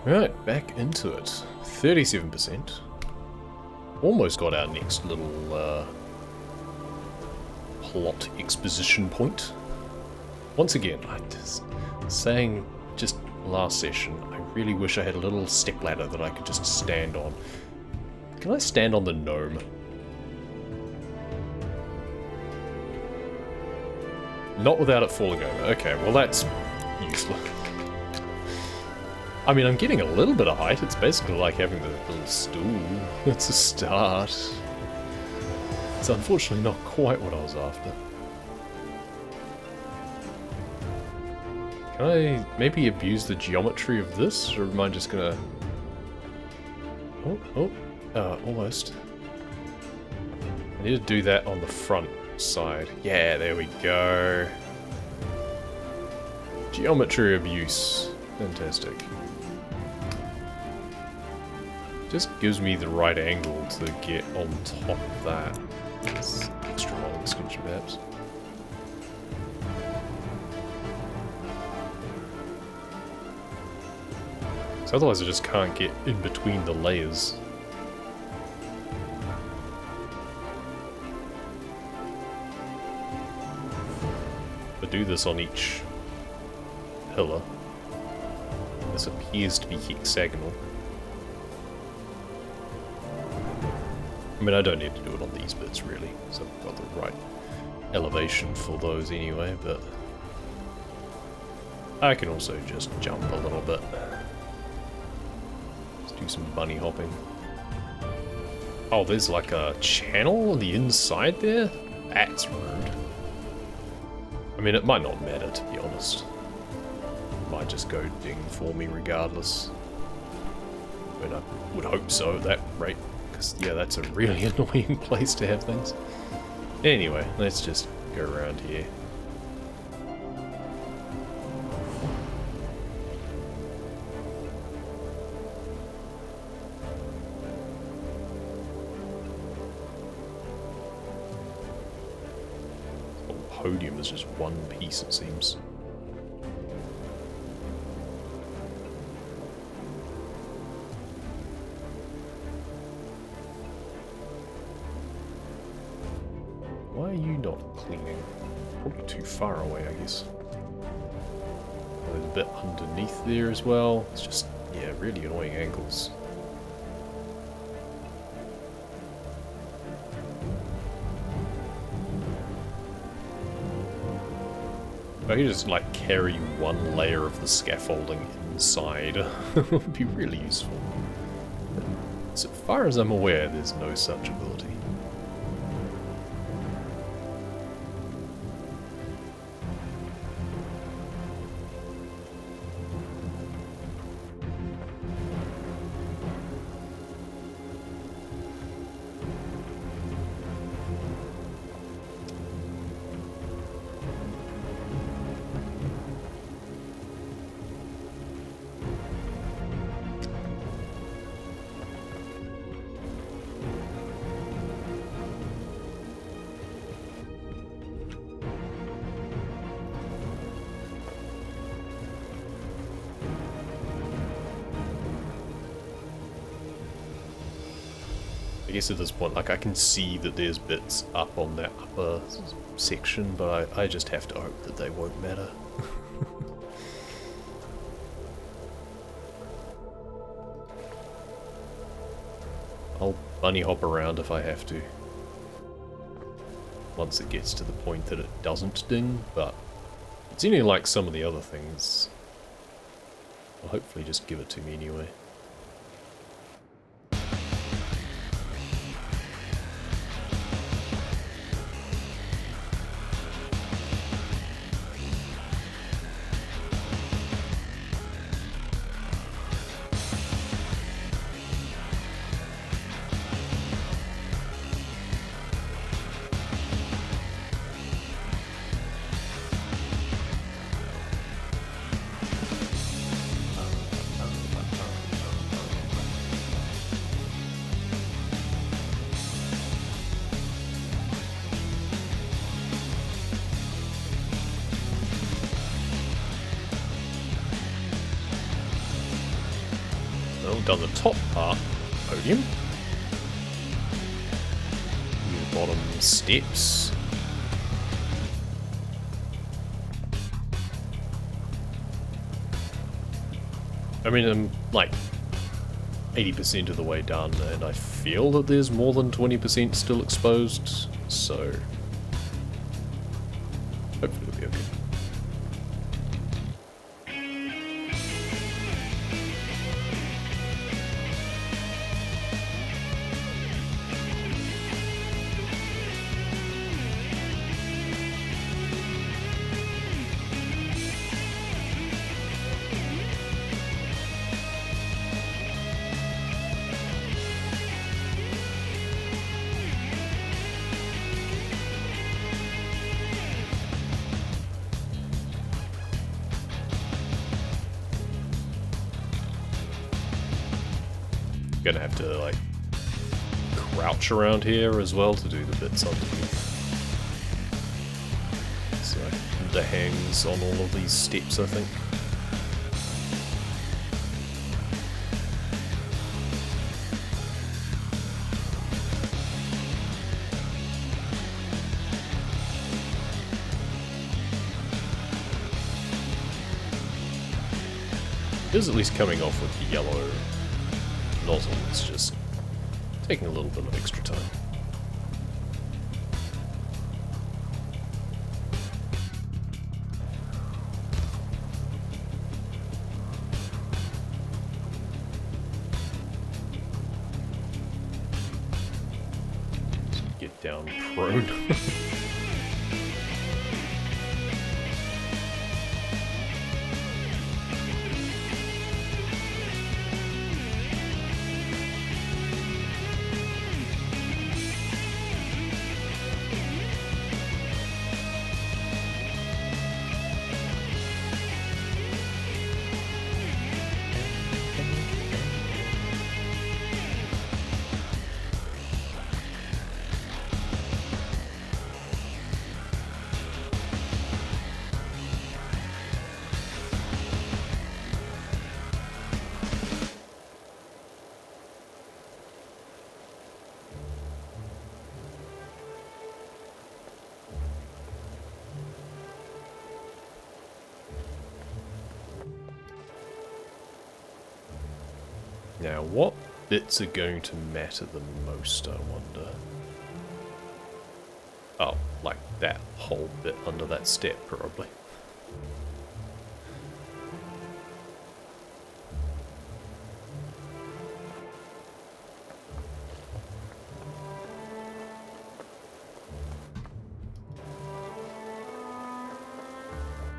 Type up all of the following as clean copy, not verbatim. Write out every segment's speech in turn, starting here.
Right, back into it. 37%. Almost got our next little plot exposition point. Once again, I just saying just last session, I really wish I had a little step ladder that I could just stand on. Can I stand on the gnome? Not without it falling over. Okay, well that's useless. I mean, I'm getting a little bit of height. It's basically like having the little stool. It's a start. It's unfortunately not quite what I was after. Can I maybe abuse the geometry of this, or am I just gonna... almost. I need to do that on the front side. Yeah, there we go. Geometry abuse. Fantastic. Just gives me the right angle to get on top of that. It's extra long extension perhaps. So otherwise I just can't get in between the layers. I do this on each pillar. This appears to be hexagonal. I mean, I don't need to do it on these bits, really, so I've got the right elevation for those anyway, but I can also just jump a little bit. Let's do some bunny hopping. Oh, there's like a channel on the inside there? That's rude. I mean, it might not matter, to be honest. It might just go ding for me regardless. I mean, I would hope so at that rate. Because, yeah, that's a really annoying place to have things. Anyway, let's just go around here. Oh, podium is just one piece, it seems. Why are you not cleaning? Probably too far away, I guess. There's a bit underneath there as well. It's just, yeah, really annoying angles. If I could just, like, carry one layer of the scaffolding inside, it would be really useful. So far as I'm aware, there's no such ability. I guess at this point, like, I can see that there's bits up on that upper section, but I just have to hope that they won't matter. I'll bunny hop around if I have to. Once it gets to the point that it doesn't ding, but it's only like some of the other things. I'll hopefully just give it to me anyway. Well, done the top part. Podium. The bottom steps. I mean, I'm like 80% of the way done, and I feel that there's more than 20% still exposed, so hopefully it'll be okay. Gonna have to like crouch around here as well to do the bits underneath. So underhangs on all of these steps, I think. It is at least coming off with the yellow nozzle. It's just taking a little bit of extra time. Get down prone. Now, what bits are going to matter the most, I wonder? Oh, like that whole bit under that step, probably.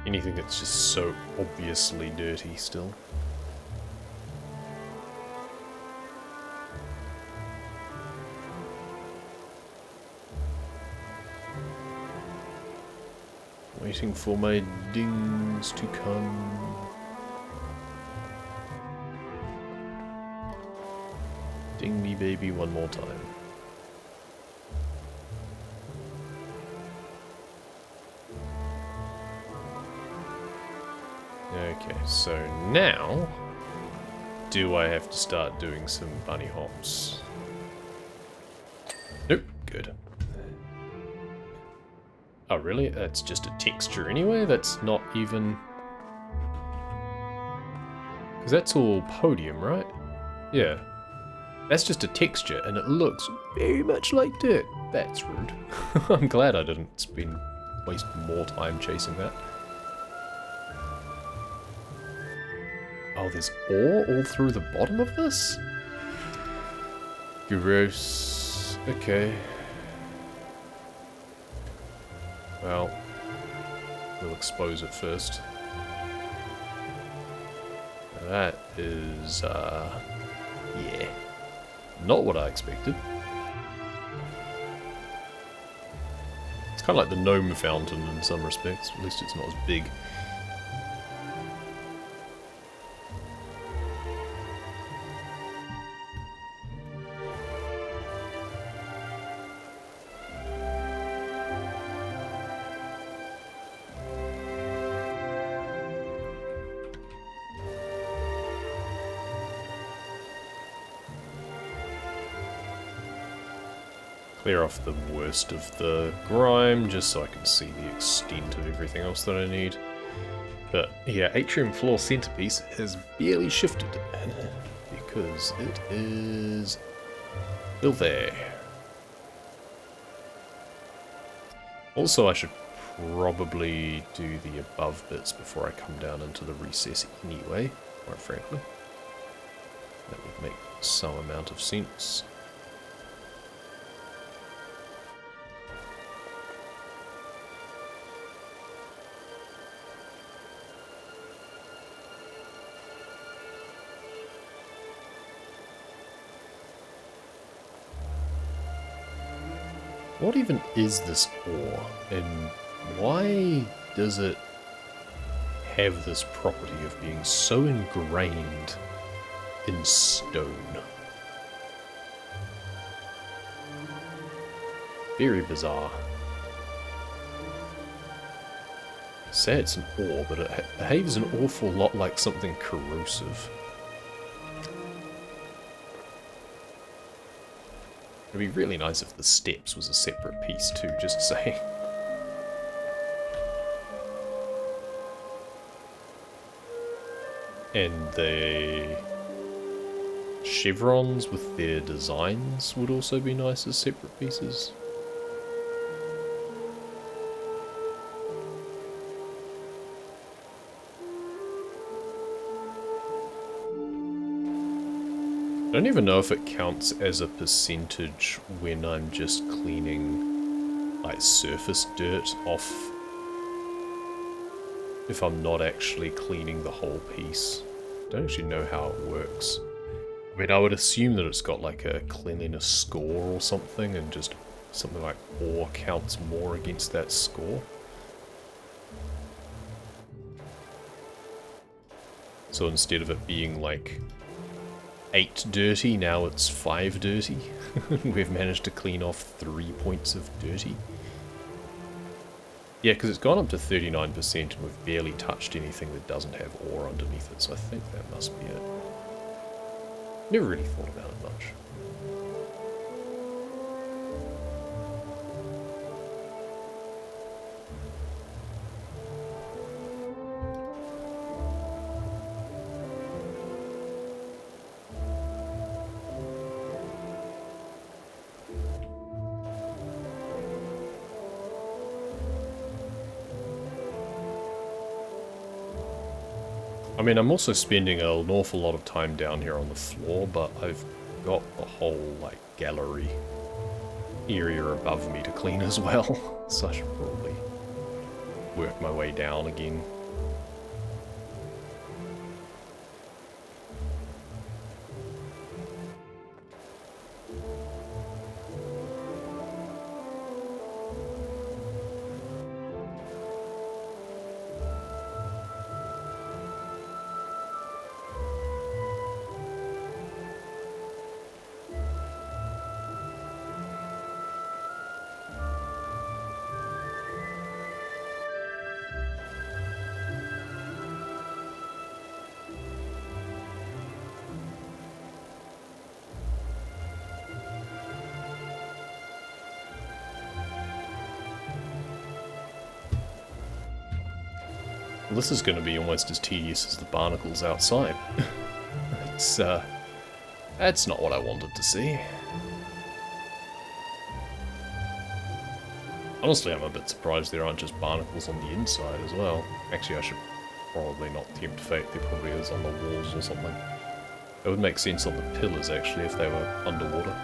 Anything that's just so obviously dirty still. Waiting for my dings to come. Ding me, baby, one more time. Okay, so now, do I have to start doing some bunny hops? Nope, good. Oh really? That's just a texture anyway? That's not even... Because that's all podium, right? Yeah. That's just a texture, and it looks very much like dirt. That's rude. I'm glad I didn't waste more time chasing that. Oh, there's ore all through the bottom of this? Gross. Okay. Well, we'll expose it first. That is, yeah. Not what I expected. It's kind of like the gnome fountain in some respects. At least it's not as big. clear off the worst of the grime, just so I can see the extent of everything else that I need. But yeah, atrium floor centerpiece has barely shifted, because it is still there. Also, I should probably do the above bits before I come down into the recess anyway, quite frankly. That would make some amount of sense. What even is this ore, and why does it have this property of being so ingrained in stone? Very bizarre. Say it's an ore, but it behaves an awful lot like something corrosive. It'd be really nice if the steps was a separate piece too, just saying. And the chevrons with their designs would also be nice as separate pieces. I don't even know if it counts as a percentage when I'm just cleaning like surface dirt off, if I'm not actually cleaning the whole piece. I don't actually know how it works. I mean, I would assume that it's got like a cleanliness score or something, and just something like ore counts more against that score. So instead of it being like 8 dirty, now it's 5 dirty. We've managed to clean off 3 points of dirty. Yeah, because it's gone up to 39% and we've barely touched anything that doesn't have ore underneath it, so I think that must be it. Never really thought about it much. I mean, I'm also spending an awful lot of time down here on the floor, but I've got the whole, like, gallery area above me to clean as well, so I should probably work my way down again. Well, this is going to be almost as tedious as the barnacles outside. That's not what I wanted to see. Honestly, I'm a bit surprised there aren't just barnacles on the inside as well. Actually, I should probably not tempt fate. There probably is on the walls or something. It would make sense on the pillars, actually, if they were underwater.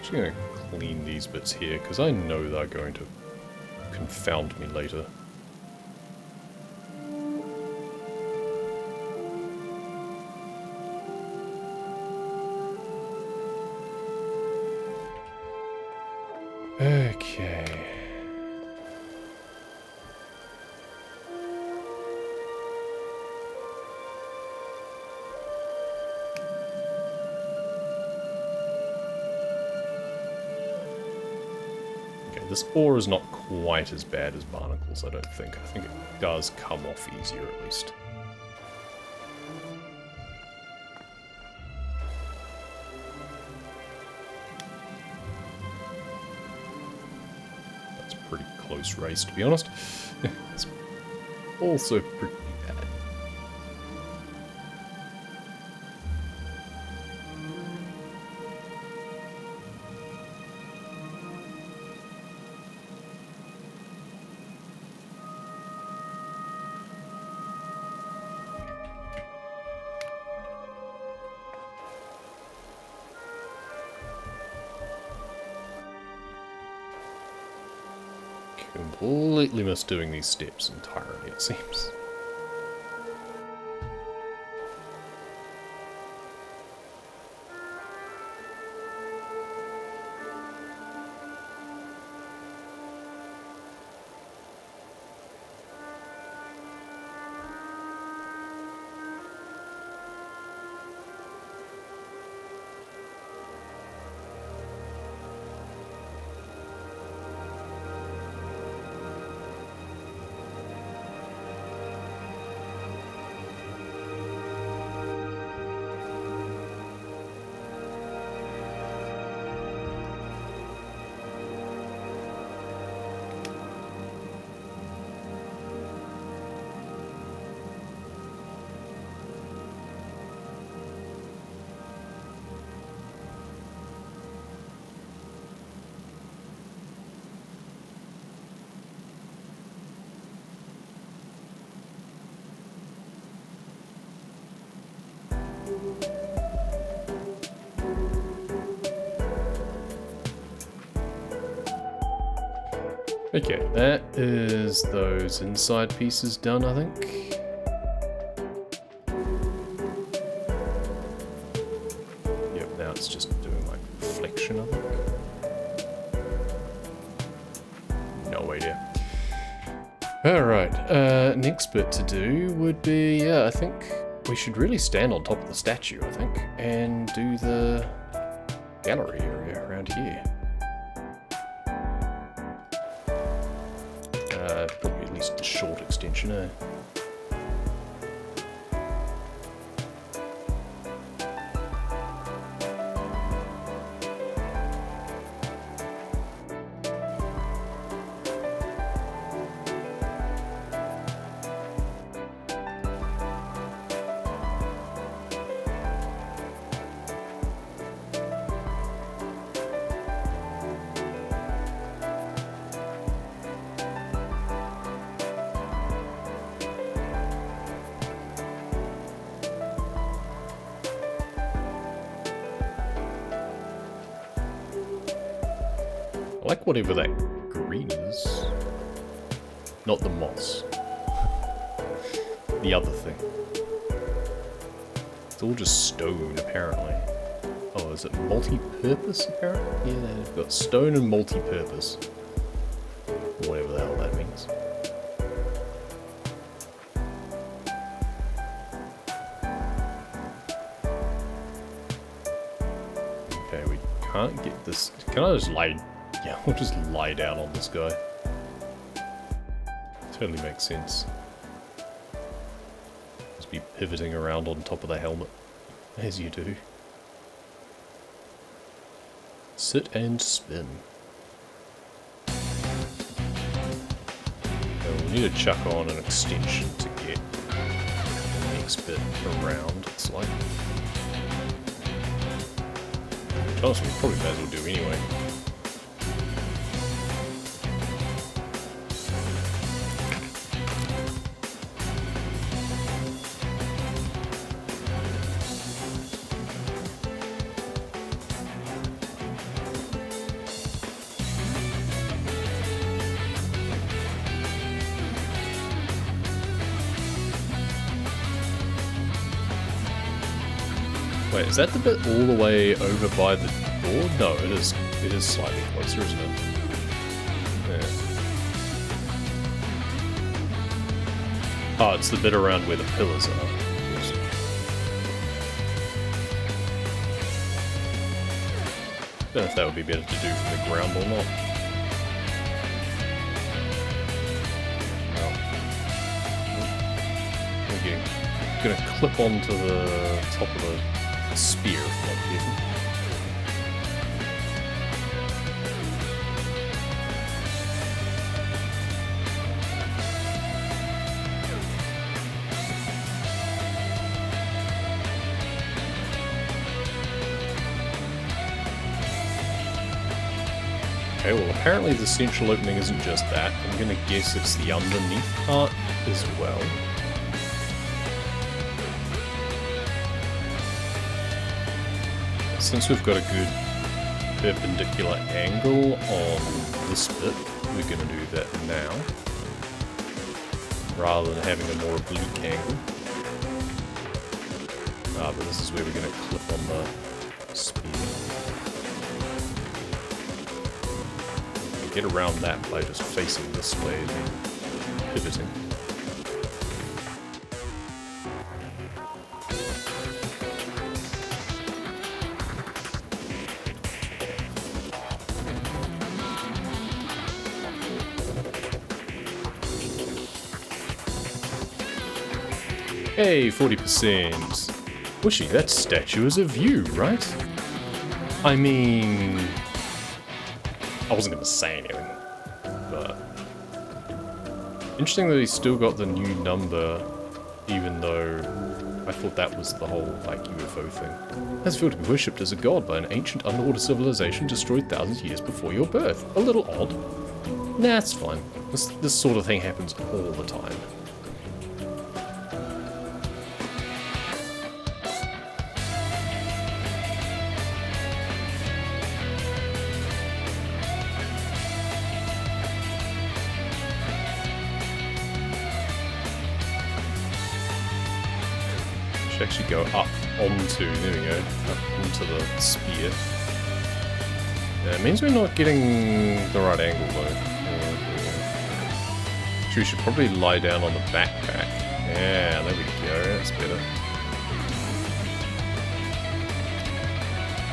I'm going to clean these bits here, because I know they're going to confound me later. Okay. this ore is not quite as bad as barnacles, I don't think. I think it does come off easier, at least. That's a pretty close race, to be honest. It's also pretty bad. Completely missed doing these steps entirely, it seems. Okay, that is those inside pieces done, I think. Yep, now it's just doing like reflection, I think. No idea. Alright, next bit to do would be, yeah, I think we should really stand on top of the statue, I think, and do the gallery area around here. Probably at least a short extension, eh? I like whatever that green is. Not the moss. The other thing. It's all just stone, apparently. Oh, is it multi-purpose, apparently? Yeah, they've got stone and multi-purpose. Whatever the hell that means. Okay, we can't get this... Can I just lay... Yeah, we'll just lie down on this guy. Totally makes sense. Just be pivoting around on top of the helmet, as you do. Sit and spin. Okay, we'll need to chuck on an extension to get the next bit around, it's like. Which honestly, we probably may as well do anyway. Wait, is that the bit all the way over by the door? No, it is slightly closer, isn't it? Yeah. Oh, it's the bit around where the pillars are. Don't know if that would be better to do from the ground or not. going to clip onto the top of the spear if I'm not careful. Okay, well apparently the central opening isn't just that. I'm gonna guess it's the underneath part as well. Since we've got a good perpendicular angle on this bit, we're gonna do that now, rather than having a more oblique angle. But this is where we're gonna clip on the spear. Get around that by just facing this way and then pivoting. Hey, 40%. Wishy, that statue is a view, right? I mean... I wasn't going to say anything, but... Interesting that he's still got the new number, even though I thought that was the whole, like, UFO thing. Has felt to be worshipped as a god by an ancient underwater civilization destroyed thousands of years before your birth. A little odd. Nah, it's fine. This sort of thing happens all the time. Actually go up onto, there we go, up onto the spear. It means we're not getting the right angle though. So we should probably lie down on the backpack. Yeah, there we go, that's better.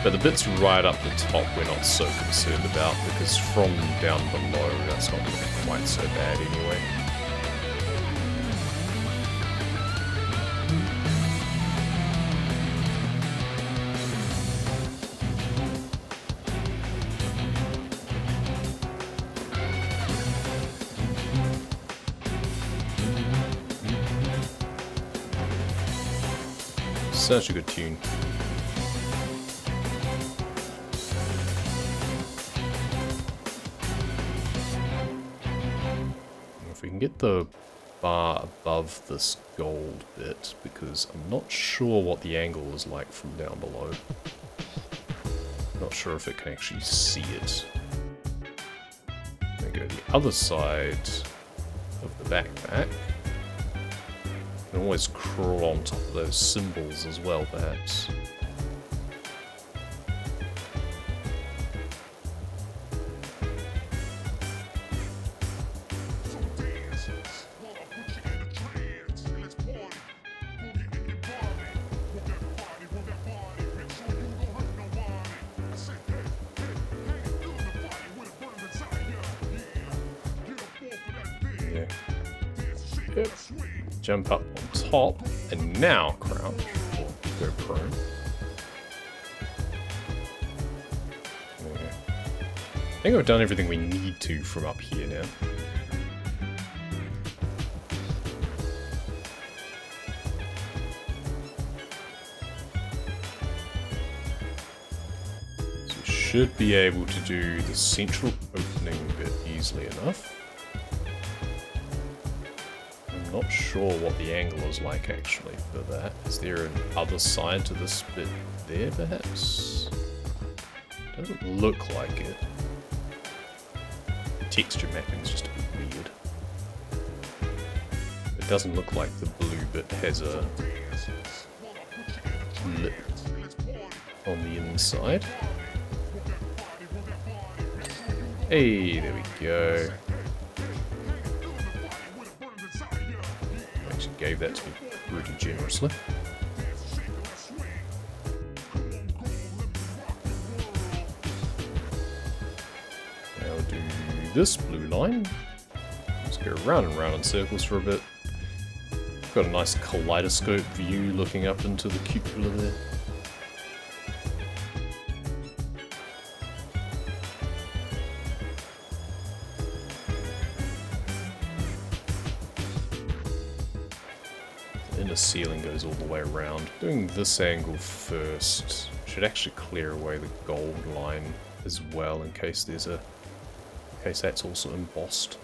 But the bits right up the top we're not so concerned about, because from down below that's not going to be quite so bad anyway. Such a good tune. If we can get the bar above this gold bit, because I'm not sure what the angle is like from down below. Not sure if it can actually see it. Then go to the other side of the backpack. You can always crawl on top of those symbols as well, perhaps. Yeah. Yep. Jump up on top, and now crouch, or go prone. Okay. I think I've done everything we need to from up here now. So we should be able to do the central opening bit easily enough. Not sure what the angle is like actually for that. Is there an other side to this bit there perhaps? Doesn't look like it. The texture mapping is just a bit weird. It doesn't look like the blue bit has a lip on the inside. Hey, there we go. Gave that to me pretty generously. Now do this blue line. Let's go round and round in circles for a bit. Got a nice kaleidoscope view looking up into the cupola there. The inner ceiling goes all the way around. Doing this angle first should actually clear away the gold line as well in case there's a... in case that's also embossed.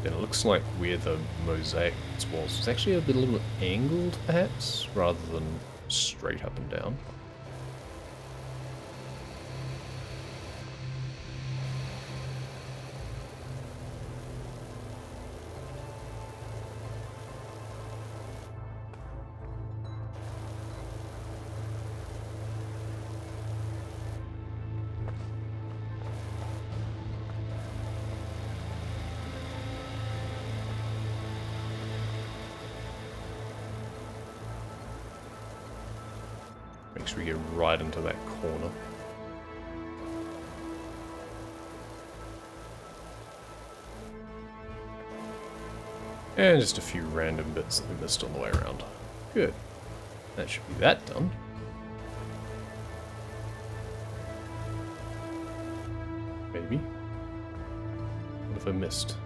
And it looks like where the mosaic was actually a little bit angled, perhaps, rather than straight up and down. Make sure we get right into that corner. And just a few random bits that we missed on the way around. Good. That should be that done. Maybe. What have I missed?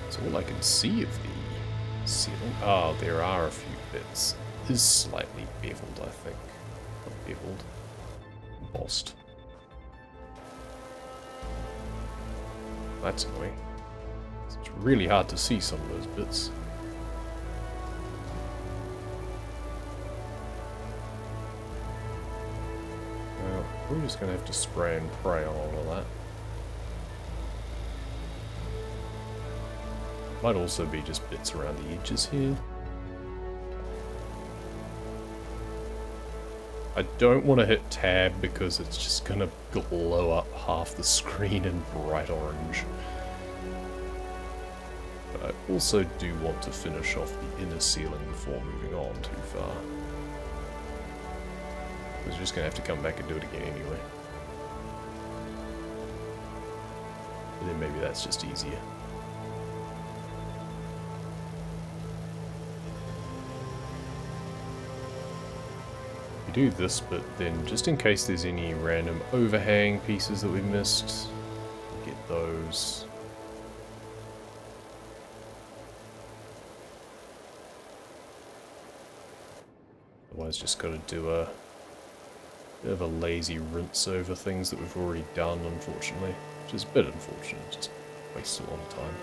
That's all I can see of the ceiling. Oh, there are a few bits. It is slightly beveled, I think. Not beveled. Embossed. That's annoying. It's really hard to see some of those bits. Well, we're just going to have to spray and pray on all of that. Might also be just bits around the edges here. I don't want to hit tab because it's just going to glow up half the screen in bright orange. But I also do want to finish off the inner ceiling before moving on too far. Because we're just going to have to come back and do it again anyway. And then maybe that's just easier. Do this, but then just in case there's any random overhang pieces that we missed, get those. Otherwise just got to do a bit of a lazy rinse over things that we've already done, unfortunately, which is a bit unfortunate, just wastes a lot of time.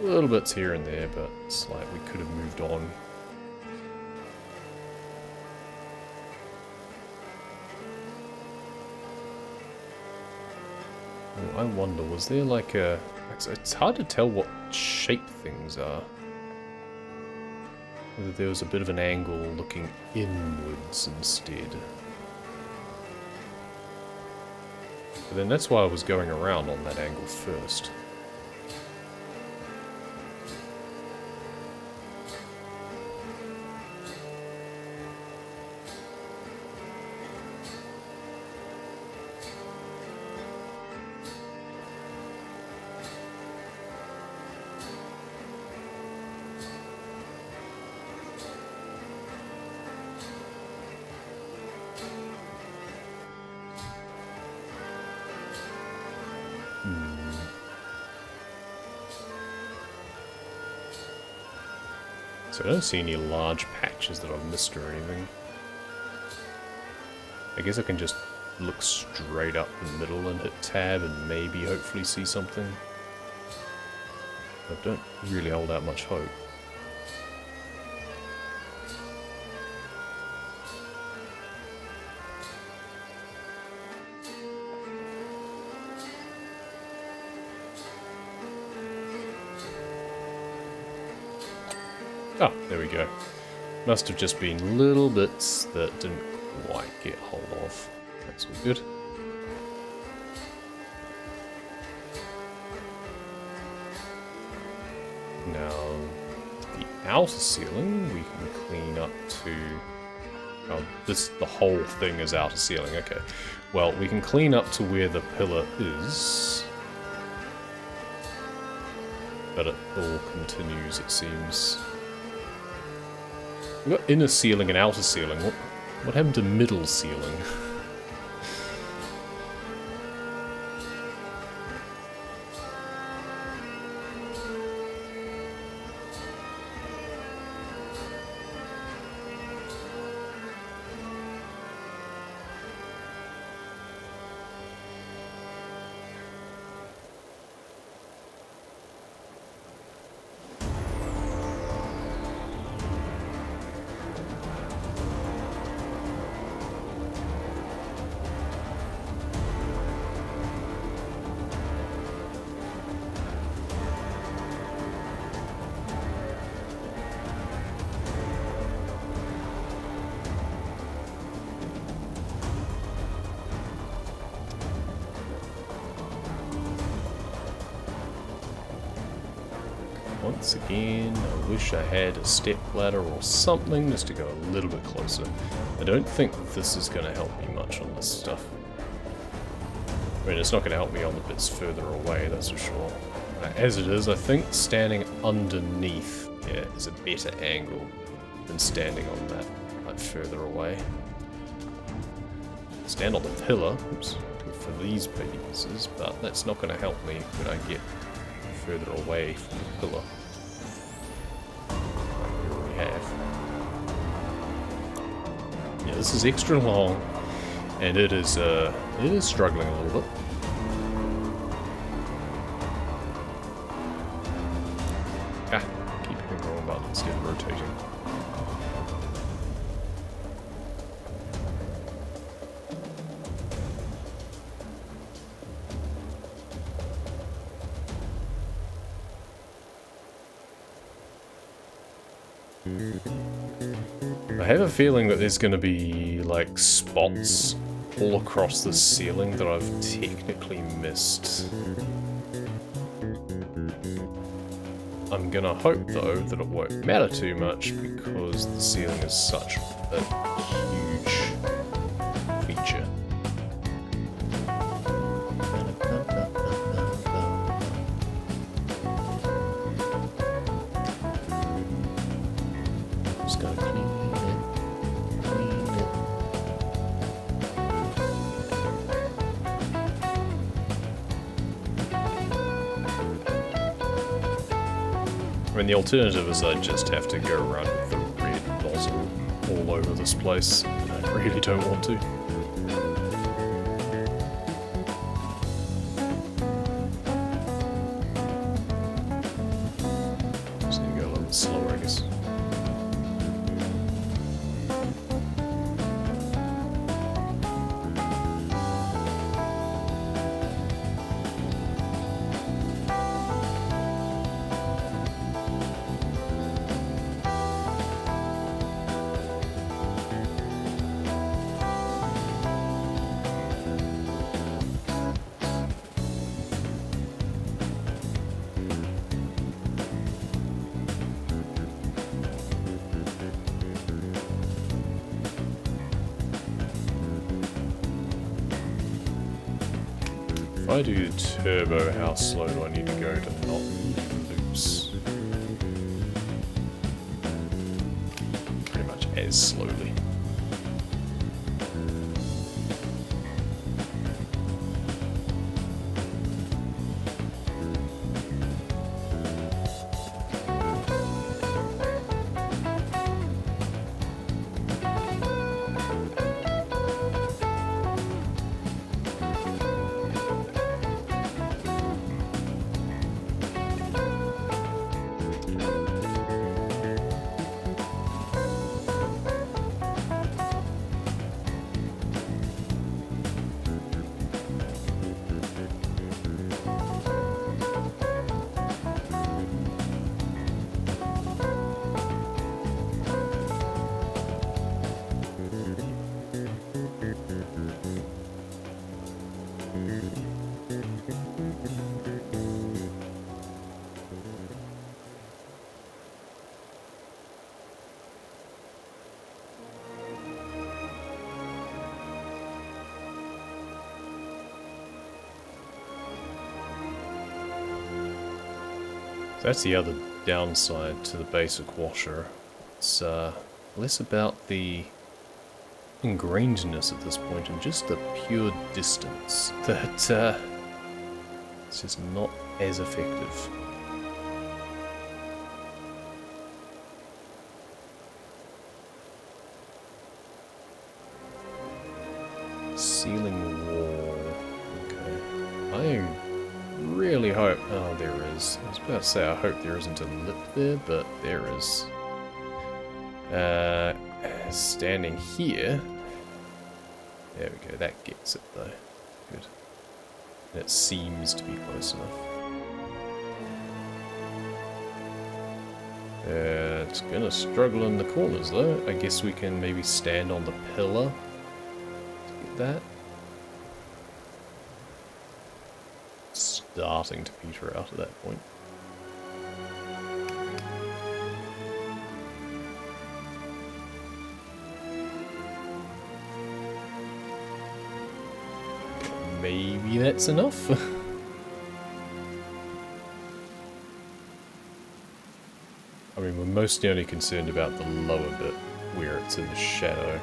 Little bits here and there, but it's like we could have moved on. I wonder, was there like a... It's hard to tell what shape things are. Whether there was a bit of an angle looking inwards instead. But then that's why I was going around on that angle first. So I don't see any large patches that I've missed or anything. I guess I can just look straight up the middle and hit tab and maybe hopefully see something. I don't really hold out much hope. Ah, there we go. Must have just been little bits that didn't quite get hold of. That's all good. Now, the outer ceiling we can clean up to... Oh, the whole thing is outer ceiling, okay. Well, we can clean up to where the pillar is. But it all continues, it seems. We've got inner ceiling and outer ceiling. What happened to middle ceiling? Once again, I wish I had a step ladder or something just to go a little bit closer. I don't think this is going to help me much on this stuff. I mean, it's not going to help me on the bits further away, that's for sure. As it is, I think standing underneath here is a better angle than standing on that, like, further away. Stand on the pillar, oops, for these pieces, but that's not going to help me when I get further away from the pillar. Like we already have. Yeah, this is extra long, and it is struggling a little bit. Ah, keep hitting the wrong button instead of rotating. I have a feeling that there's going to be, like, spots all across the ceiling that I've technically missed. I'm gonna hope, though, that it won't matter too much because the ceiling is such a huge feature. Just gotta clean it. I mean, the alternative is I just have to go around with the red nozzle all over this place, and I really don't want to. Just need to go a little bit slower, I guess. If I do turbo, how slow do I need to go to not leave loops? Pretty much as slowly. That's the other downside to the basic washer. It's less about the ingrainedness at this point and just the pure distance that it's just not as effective. Ceiling wall. Okay. I really hope... Oh, there is. I was about to say I hope there isn't a lip there, but there is. Standing here... There we go, that gets it though. Good. And it seems to be close enough. It's gonna struggle in the corners though. I guess we can maybe stand on the pillar to get that. Starting to peter out at that point. Maybe that's enough. I mean, we're mostly only concerned about the lower bit where it's in the shadow.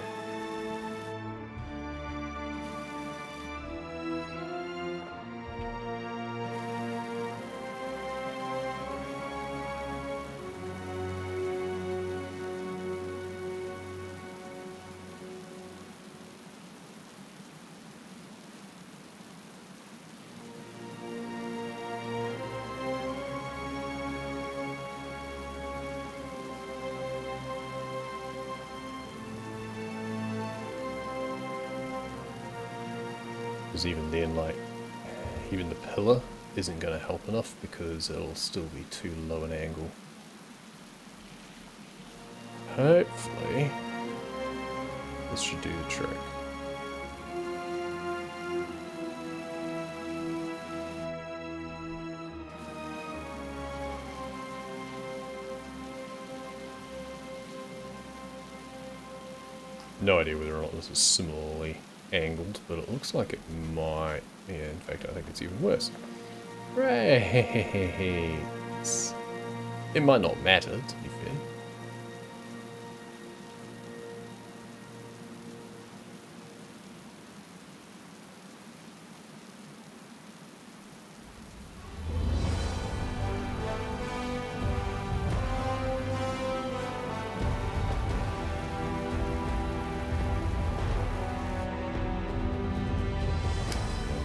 Because even then, like, even the pillar isn't going to help enough because it'll still be too low an angle. Hopefully, this should do the trick. No idea whether or not this is similarly angled, but it looks like it might. Yeah, in fact, I think it's even worse. Right. It might not matter, to be fair.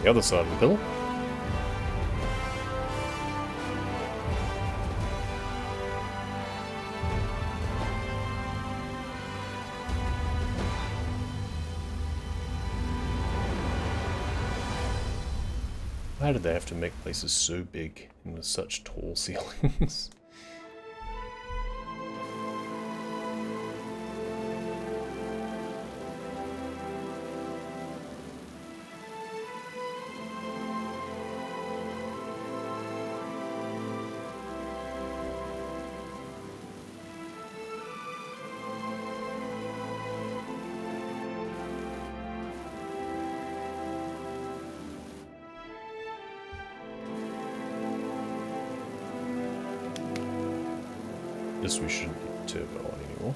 The other side of the pillar. Why did they have to make places so big and with such tall ceilings? This we shouldn't put turbo on anymore.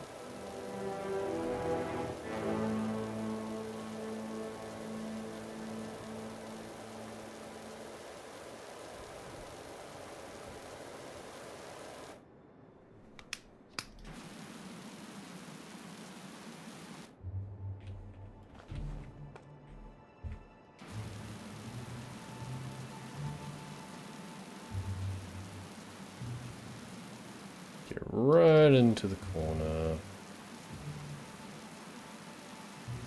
Get right into the corner.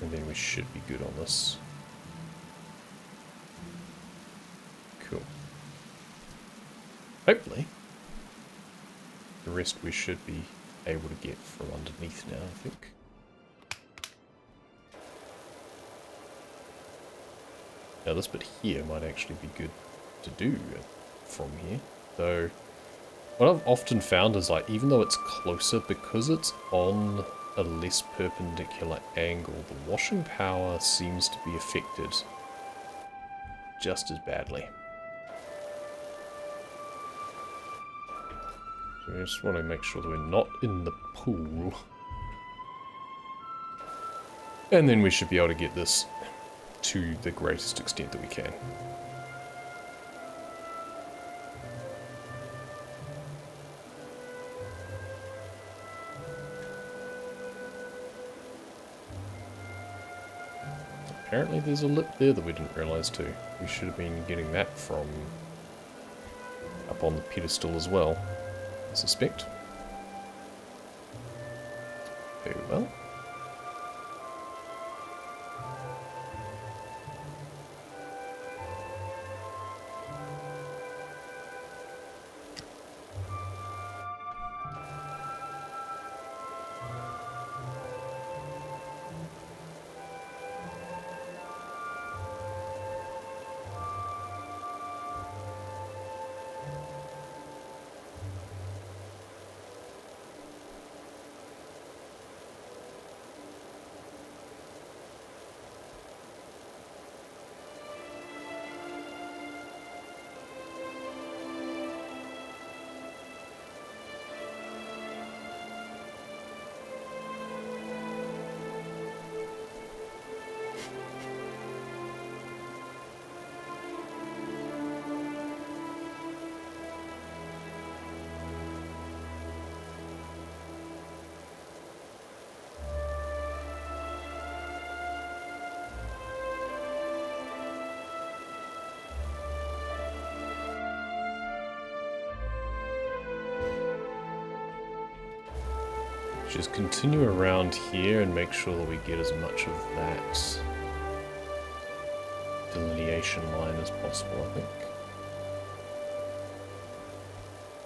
And then we should be good on this. Cool. Hopefully, the rest we should be able to get from underneath now, I think. Now this bit here might actually be good to do from here, though. What I've often found is, like, even though it's closer, because it's on a less perpendicular angle, the washing power seems to be affected just as badly. So we just want to make sure that we're not in the pool. And then we should be able to get this to the greatest extent that we can. Apparently there's a lip there that we didn't realise too. We should have been getting that from up on the pedestal as well, I suspect. Very well. Just continue around here and make sure that we get as much of that delineation line as possible, I think.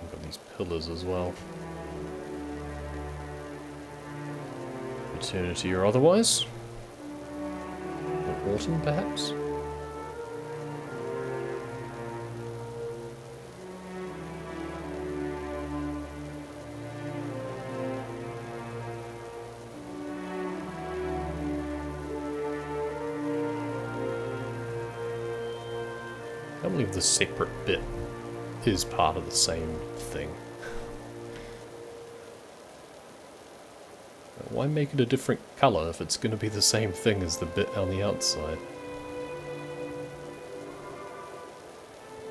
We've got these pillars as well. Eternity or otherwise. Or autumn, perhaps? I can't believe the separate bit is part of the same thing. Why make it a different colour if it's going to be the same thing as the bit on the outside?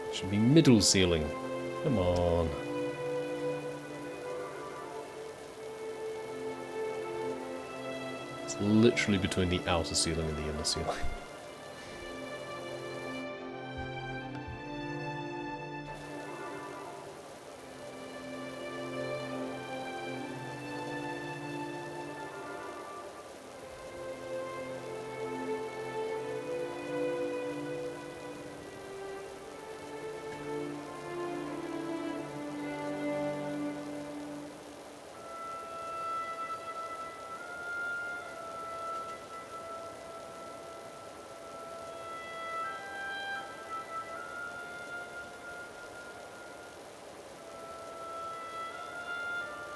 It should be middle ceiling. Come on. It's literally between the outer ceiling and the inner ceiling.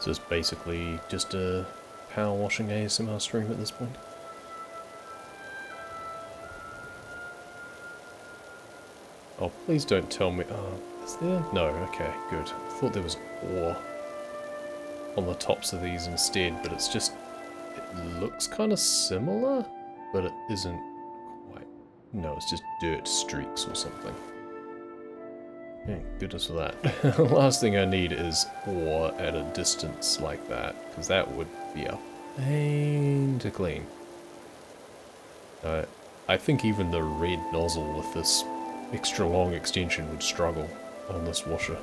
So it's basically just a power washing ASMR stream at this point. Oh, please don't tell me. Is there? No, okay, good. I thought there was ore on the tops of these instead, but it's just, it looks kind of similar, but it isn't quite. No, it's just dirt streaks or something. Thank goodness for that. The last thing I need is ore at a distance like that, because that would be a pain to clean. I think even the red nozzle with this extra long extension would struggle on this washer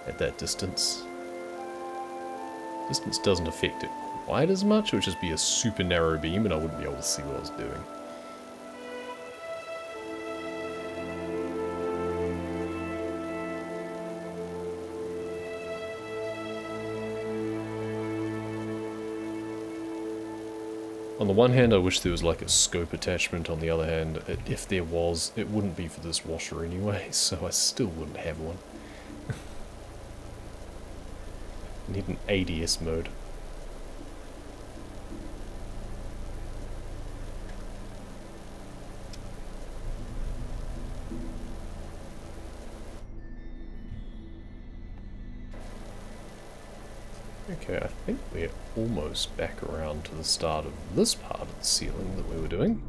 at that distance. Distance doesn't affect it quite as much, it would just be a super narrow beam and I wouldn't be able to see what I was doing. On the one hand, I wish there was like a scope attachment. On the other hand, if there was, it wouldn't be for this washer anyway, so I still wouldn't have one. I need an ADS mode. Okay, I think we're almost back around to the start of this part of the ceiling that we were doing.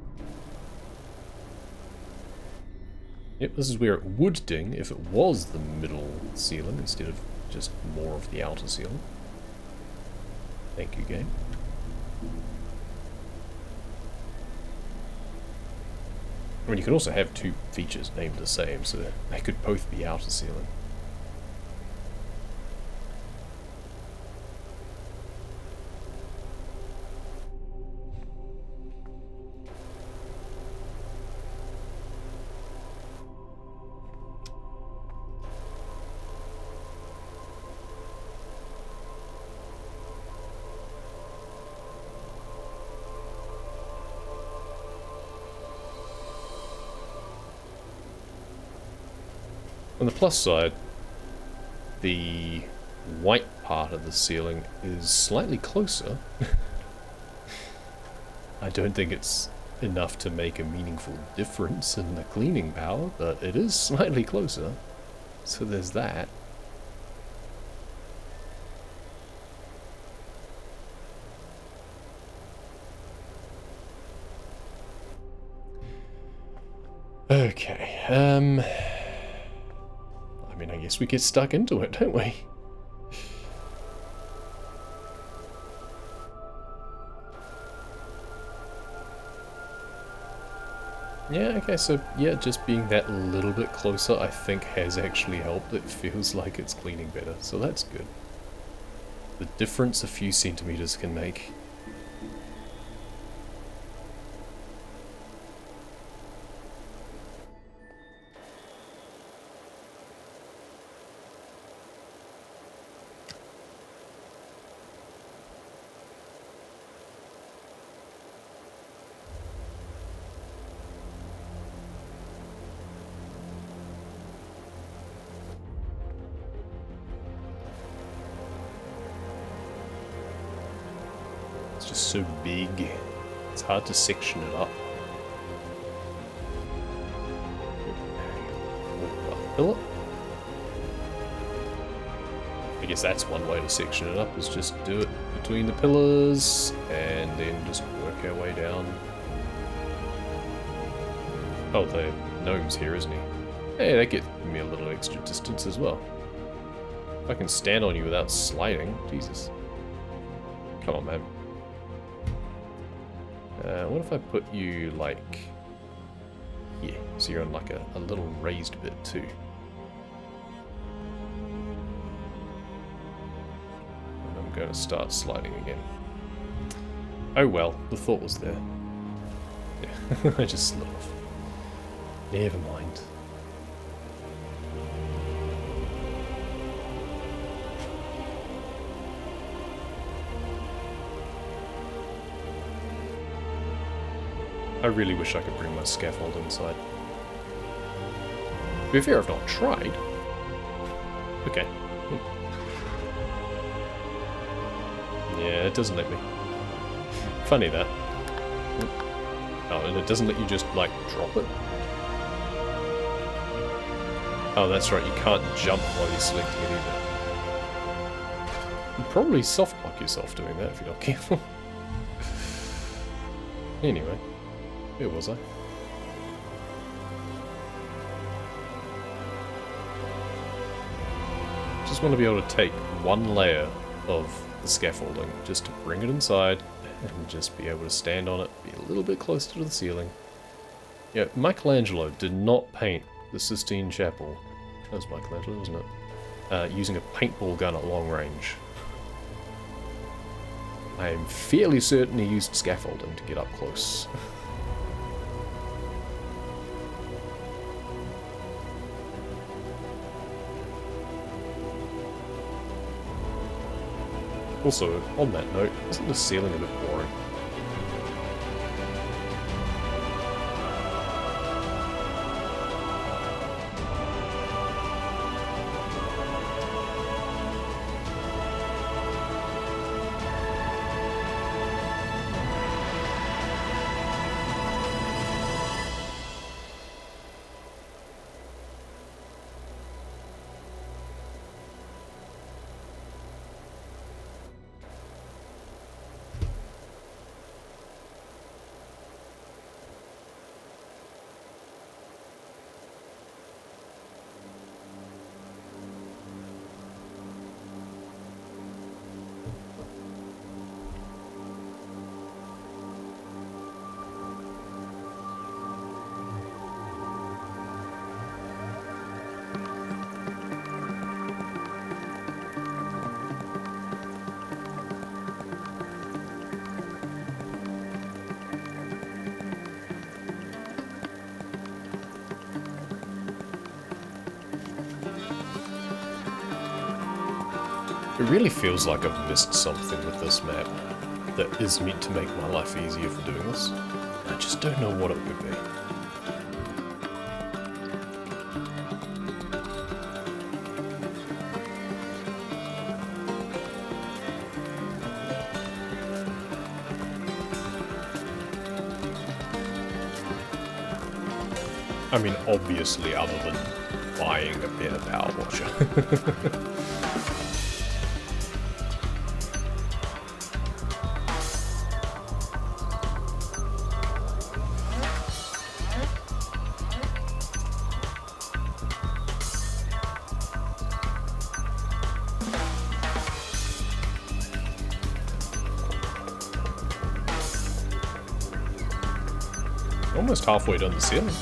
Yep, this is where it would ding if it was the middle ceiling instead of just more of the outer ceiling. Thank you, game. I mean, you could also have two features named the same, so they could both be outer ceiling. On the plus side, the white part of the ceiling is slightly closer. I don't think it's enough to make a meaningful difference in the cleaning power, but it is slightly closer. So there's that. Okay, I mean, I guess we get stuck into it, don't we? Yeah, okay, so yeah, just being that little bit closer I think has actually helped. It feels like it's cleaning better, so that's good. The difference a few centimeters can make. It's just so big, it's hard to section it up. Pillar? I guess that's one way to section it up, is just do it between the pillars and then just work our way down. Oh, the gnome's here, isn't he? Hey, that gives me a little extra distance as well. If I can stand on you without sliding, Jesus. Come on, man. What if I put you, like, here, so you're on, like, a little raised bit, too. And I'm going to start sliding again. Oh well, the thought was there. Yeah, I just slid off. Never mind. I really wish I could bring my scaffold inside. To be fair, I've not tried. Okay. Yeah, it doesn't let me. Funny that. Oh, and it doesn't let you just, like, drop it? Oh, that's right, you can't jump while you're selecting it either. You'd probably soft lock yourself doing that if you're not careful. Anyway. Where was I? Just want to be able to take one layer of the scaffolding just to bring it inside and just be able to stand on it, be a little bit closer to the ceiling. Yeah, Michelangelo did not paint the Sistine Chapel. That was Michelangelo, wasn't it? Using a paintball gun at long range. I am fairly certain he used scaffolding to get up close. Also, on that note, isn't the ceiling a bit boring? It really feels like I've missed something with this map that is meant to make my life easier for doing this. I just don't know what it would be. I mean, obviously, other than buying a better power washer. Almost halfway down the ceiling.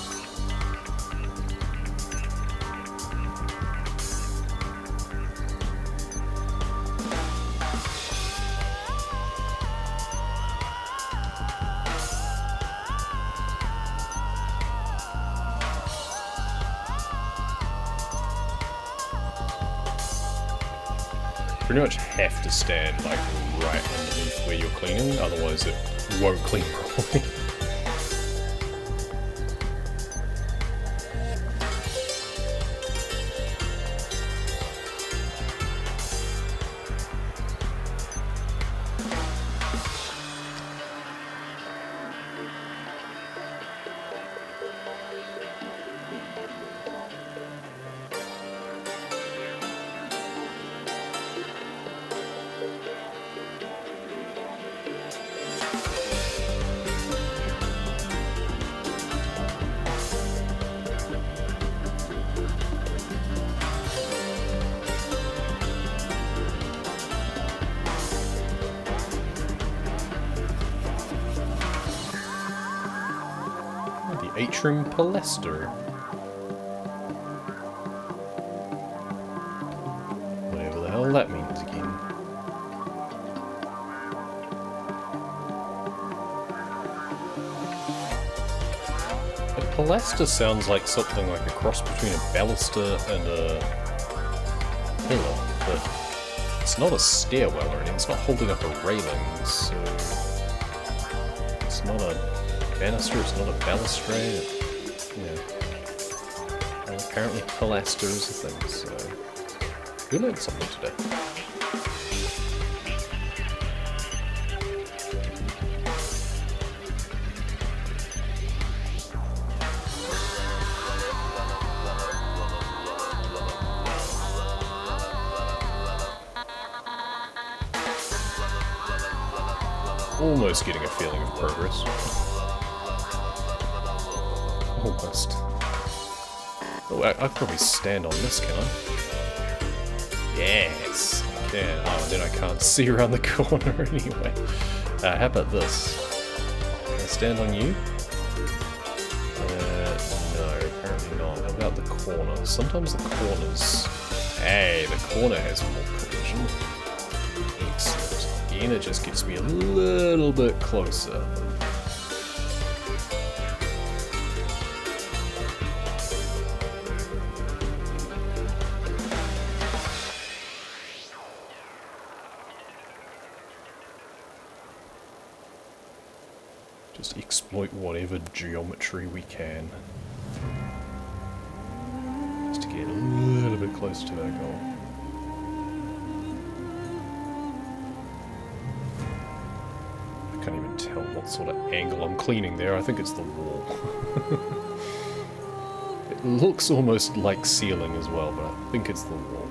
Pretty much have to stand like right underneath where you're cleaning, otherwise it won't clean properly. Atrium Palester. Whatever the hell that means again. A Palester sounds like something like a cross between a baluster and a pillar, but it's not a stairwell or anything, it's not holding up a railing, so it's not a banister, it's not a balustrade, yeah. And apparently pilaster is a thing, so we learned something today. Almost getting a feeling of progress. Almost. Oh, I could probably stand on this, can I? Yes! I can. Oh, then I can't see around the corner anyway. How about this? Can I stand on you? No, apparently not. How about the corner? Sometimes the corners... Hey, the corner has more collision. Excellent. Again, it just gets me a little bit closer. Just exploit whatever geometry we can. Just to get a little bit closer to our goal. I can't even tell what sort of angle I'm cleaning there. I think it's the wall. It looks almost like ceiling as well, but I think it's the wall.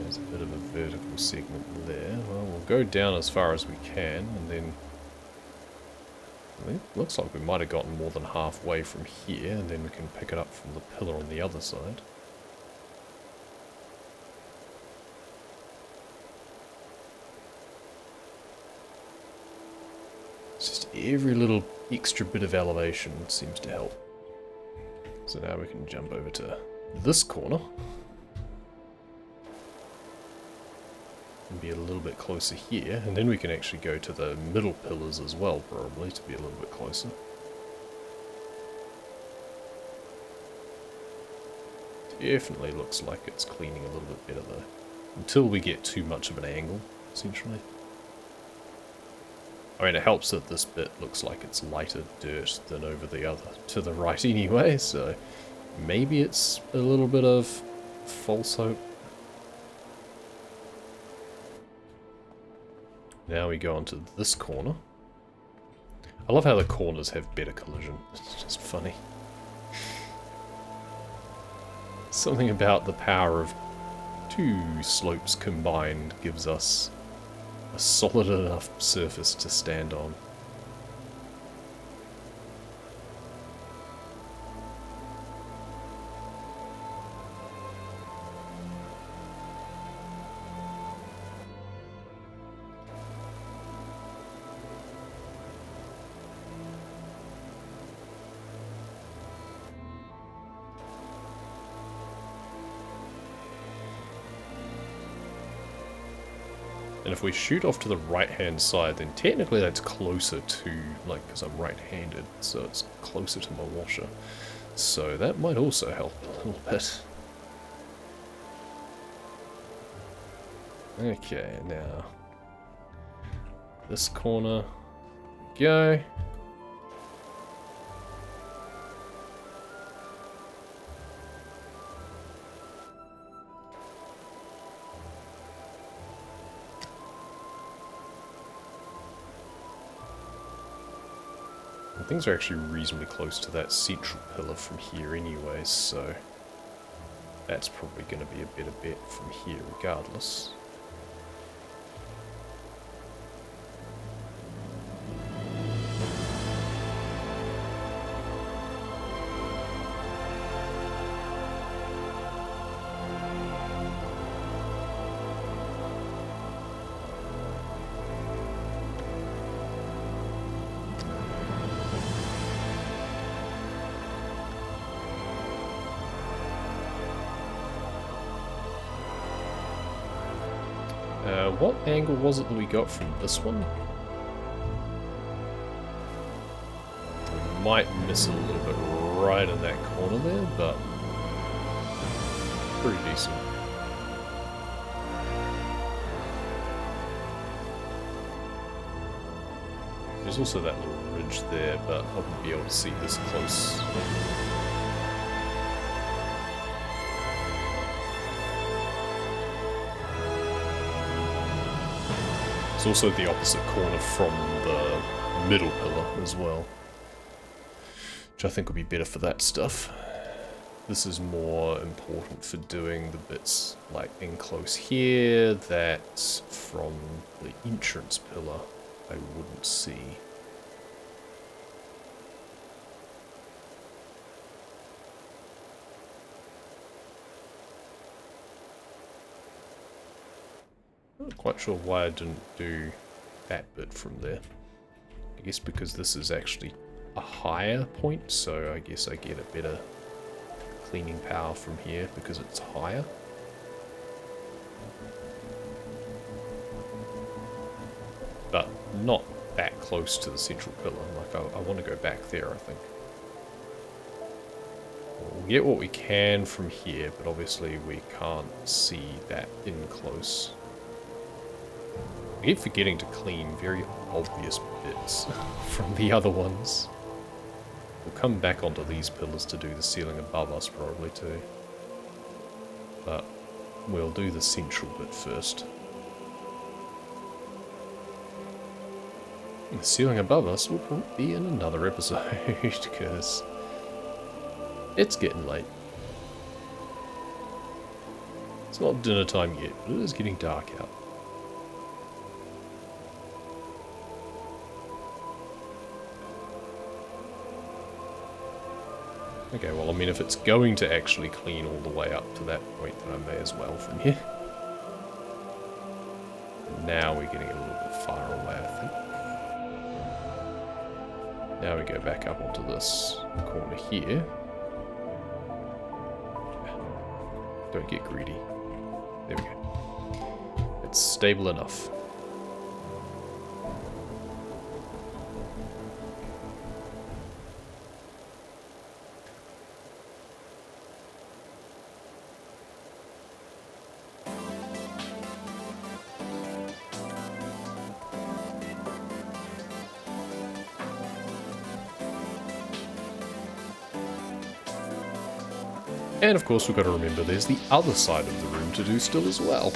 There's a bit of a vertical segment there. Well, we'll go down as far as we can, and then... It looks like we might have gotten more than halfway from here, and then we can pick it up from the pillar on the other side. It's just every little extra bit of elevation seems to help. So now we can jump over to this corner. And be a little bit closer here, and then we can actually go to the middle pillars as well, probably, to be a little bit closer. Definitely looks like it's cleaning a little bit better though. Until we get too much of an angle, essentially. I mean, it helps that this bit looks like it's lighter dirt than over the other, to the right anyway, so maybe it's a little bit of false hope. Now we go on to this corner. I love how the corners have better collision. It's just funny. Something about the power of two slopes combined gives us a solid enough surface to stand on. And if we shoot off to the right-hand side, then technically that's closer to, like, because I'm right-handed, so it's closer to my washer. So that might also help a little bit. Okay, now this corner, go. And things are actually reasonably close to that central pillar from here anyway, so that's probably going to be a better bet from here regardless. What angle was it that we got from this one? We might miss it a little bit right in that corner there, but pretty decent. There's also that little ridge there, but I wouldn't be able to see this close. It's also the opposite corner from the middle pillar as well, which I think would be better for that stuff. This is more important for doing the bits like in close here that from the entrance pillar I wouldn't see. Not quite sure why I didn't do that bit from there. I guess because this is actually a higher point, so I guess I get a better cleaning power from here because it's higher. But not that close to the central pillar. Like I want to go back there, I think. We'll get what we can from here, but obviously we can't see that in close. I keep forgetting to clean very obvious bits from the other ones. We'll come back onto these pillars to do the ceiling above us probably too. But we'll do the central bit first. The ceiling above us will probably be in another episode because it's getting late. It's not dinner time yet, but it is getting dark out. Okay, well, I mean, if it's going to actually clean all the way up to that point, then I may as well from here. And now we're getting a little bit far away, I think. Now we go back up onto this corner here. Don't get greedy. There we go. It's stable enough. And of course we've got to remember there's the other side of the room to do still as well.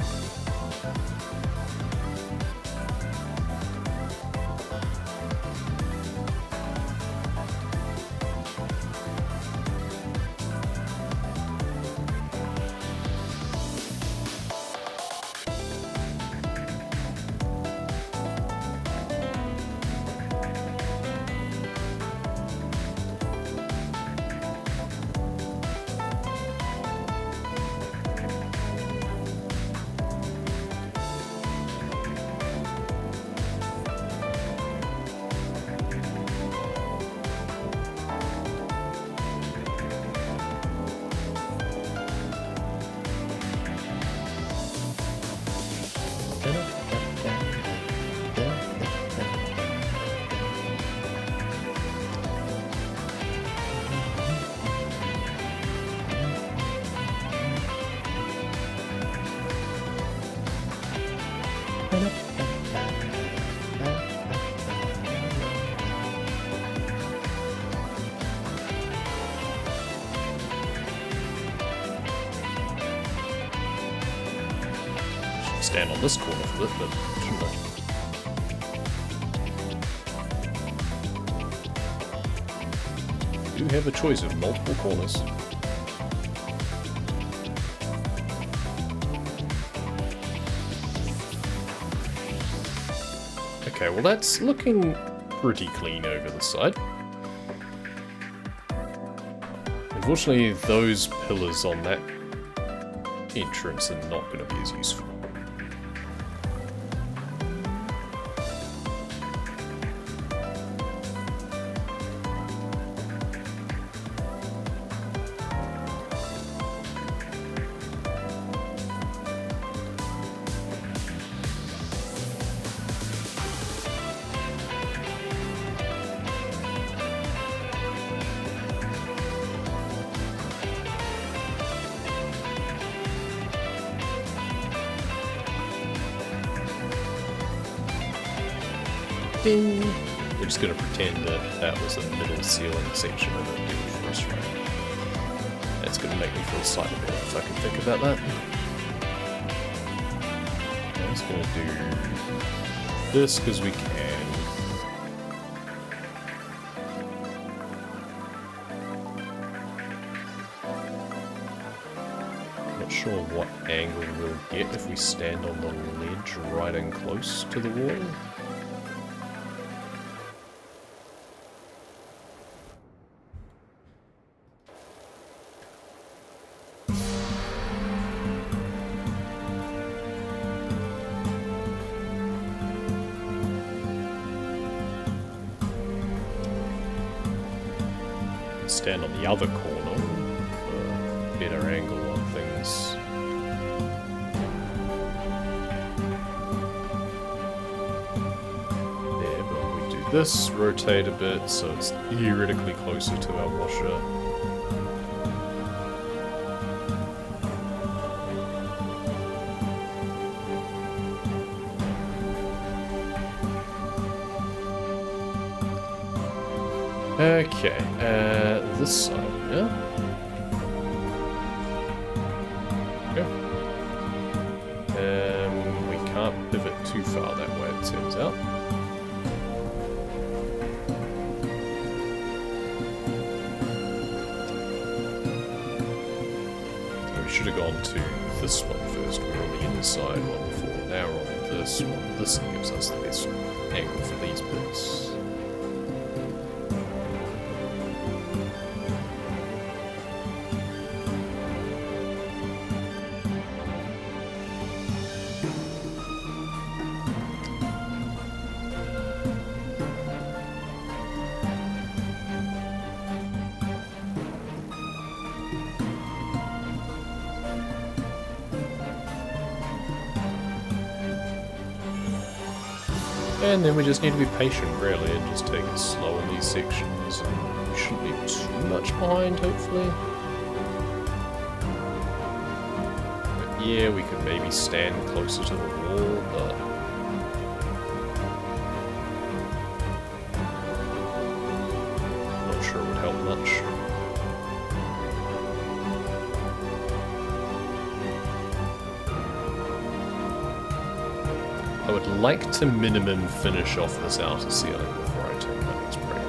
Stand on this corner for it, but shouldn't I? You have a choice of multiple corners. Okay, well that's looking pretty clean over the side. Unfortunately, those pillars on that entrance are not going to be as useful. Ding. We're just going to pretend that that was a middle ceiling section of it for us, right? That's going to make me feel slightly better if I can think about that. I'm just going to do this because we can. Not sure what angle we'll get if we stand on the ledge right in close to the wall. Stand on the other corner for a better angle on things. There, but we do this, rotate a bit so it's theoretically closer to our washer. Okay, this side, yeah? Okay. We can't pivot too far that way, it turns out. We should have gone to this one first. We're on the inside one before. Now we're on this one. This gives us the best angle for these bits. And then we just need to be patient, really, and just take it slow in these sections, and we shouldn't be too much behind, hopefully. But yeah, we could maybe stand closer to the wall, but... not sure it would help much. would like to minimum finish off this outer ceiling before I take my next break.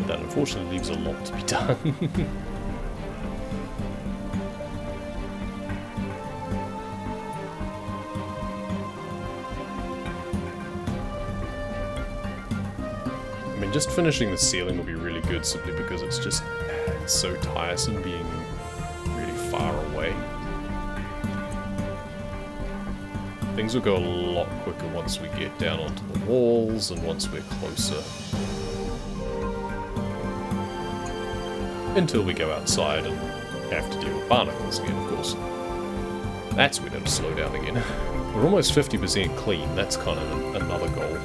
That unfortunately leaves a lot to be done. I mean, just finishing the ceiling will be really good simply because it's just so tiresome being really far away. Things will go a lot quicker once we get down onto the walls and once we're closer. Until we go outside and have to deal with barnacles again, of course. That's when it'll slow down again. We're almost 50% clean, that's kind of another goal.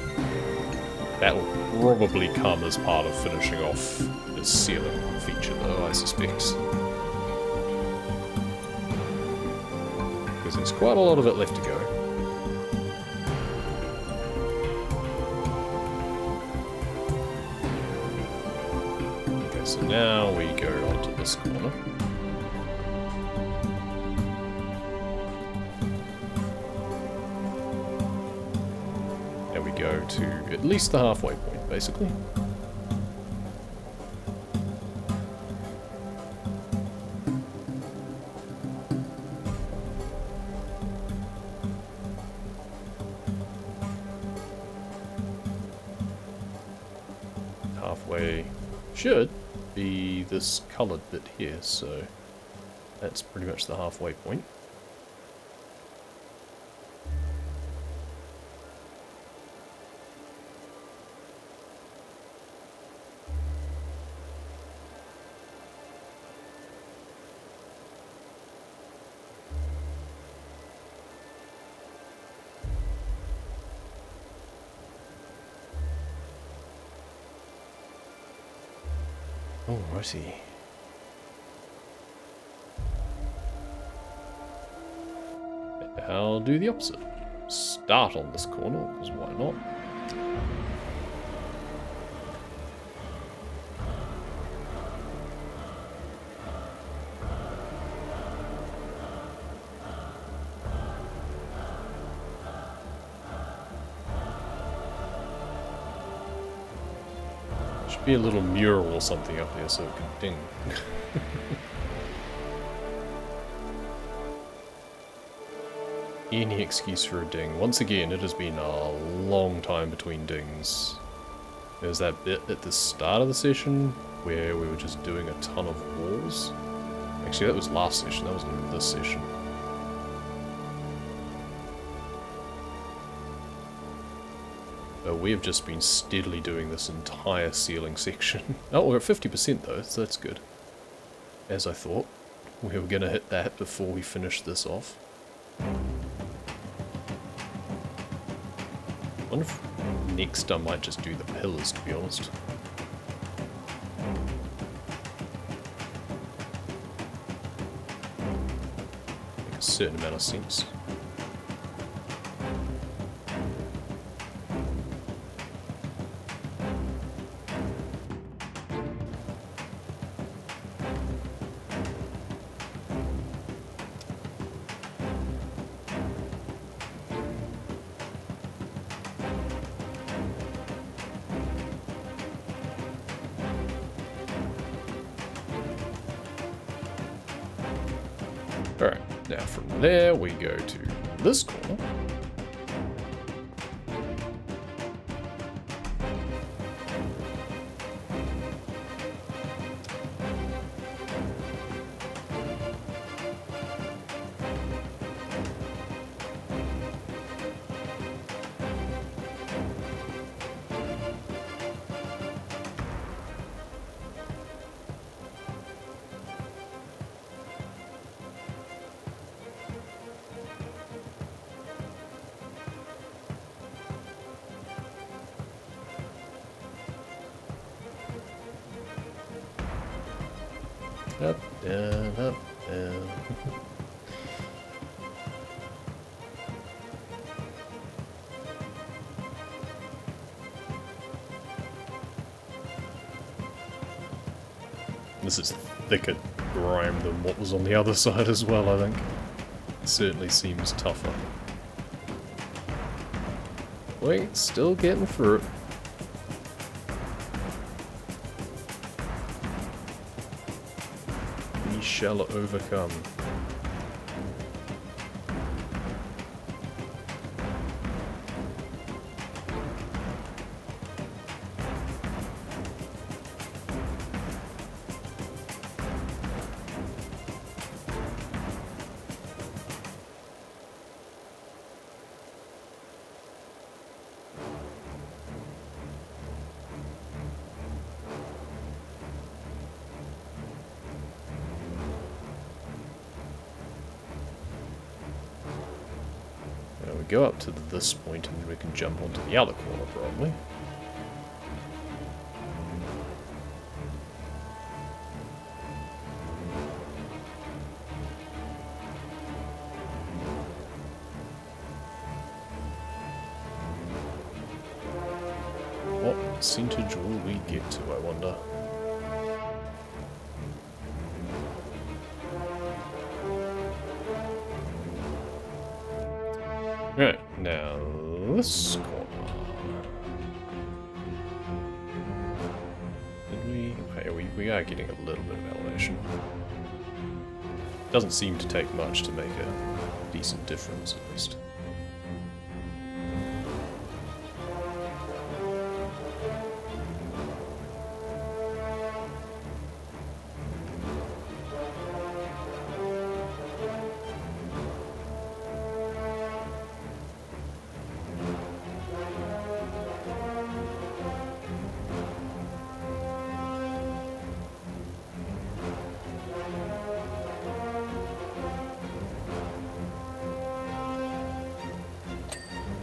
That will probably come as part of finishing off this ceiling feature though, I suspect. Because there's quite a lot of it left to go. So now we go onto this corner. And we go to at least the halfway point, basically. Halfway should be this coloured bit here, so that's pretty much the halfway point. Alrighty. I'll do the opposite. Start on this corner, because why not? Should be a little mural or something up here so it can ding. Any excuse for a ding. Once again, it has been a long time between dings. There's that bit at the start of the session where we were just doing a ton of walls. Actually, that was last session, that wasn't even this session. We have just been steadily doing this entire ceiling section. Oh, we're at 50% though, so that's good. As I thought. We were going to hit that before we finish this off. I wonder if next I might just do the pillars, to be honest. Make a certain amount of sense. Alright, now from there we go to this corner. Up, down, up, down. This is thicker grime than what was on the other side as well, I think. It certainly seems tougher. Wait, still getting through it. We shall overcome. We go up to this point and we can jump onto the other corner probably. What percentage will we get to, I wonder? Right, now this corner. Did we? Okay, we are getting a little bit of elevation. Doesn't seem to take much to make a decent difference, at least.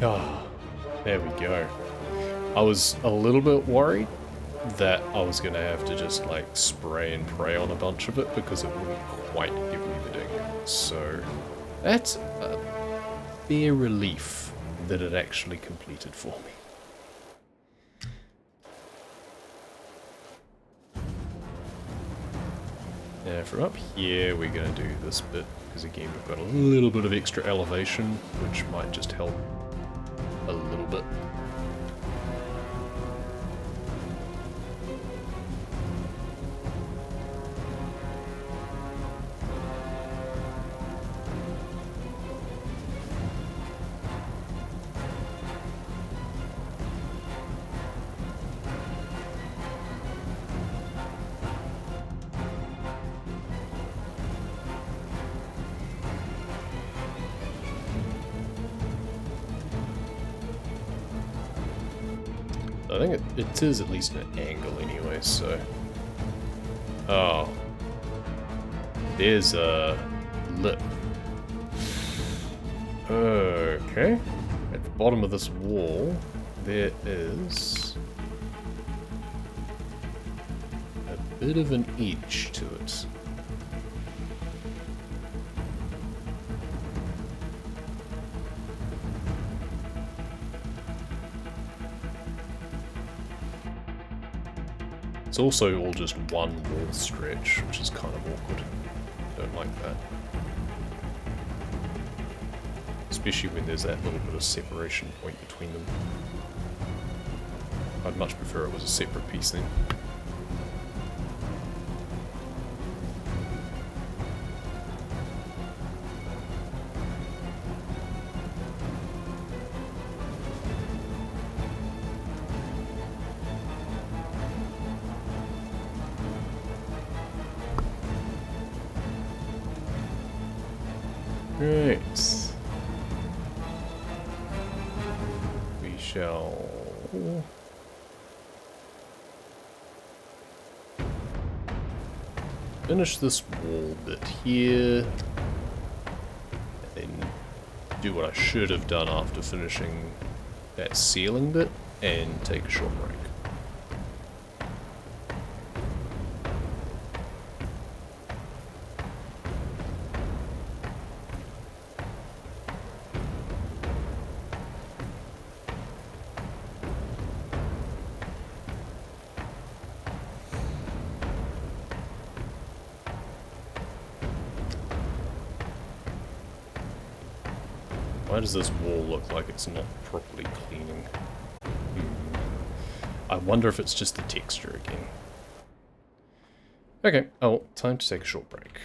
Ah, there we go. I was a little bit worried that I was going to have to just like spray and pray on a bunch of it because it wouldn't quite give me the ding. So that's a fair relief that it actually completed for me. Now from up here we're going to do this bit because again we've got a little bit of extra elevation which might just help a little bit. I think it is at least an angle anyway, so... Oh. There's a lip. Okay. At the bottom of this wall, there is... a bit of an edge to it. It's also all just one wall stretch, which is kind of awkward. Don't like that. Especially when there's that little bit of separation point between them. I'd much prefer it was a separate piece then. Right. We shall... finish this wall bit here. And then do what I should have done after finishing that ceiling bit and take a short break. Why does this wall look like it's not properly cleaning? I wonder if it's just the texture again. Okay, oh, time to take a short break.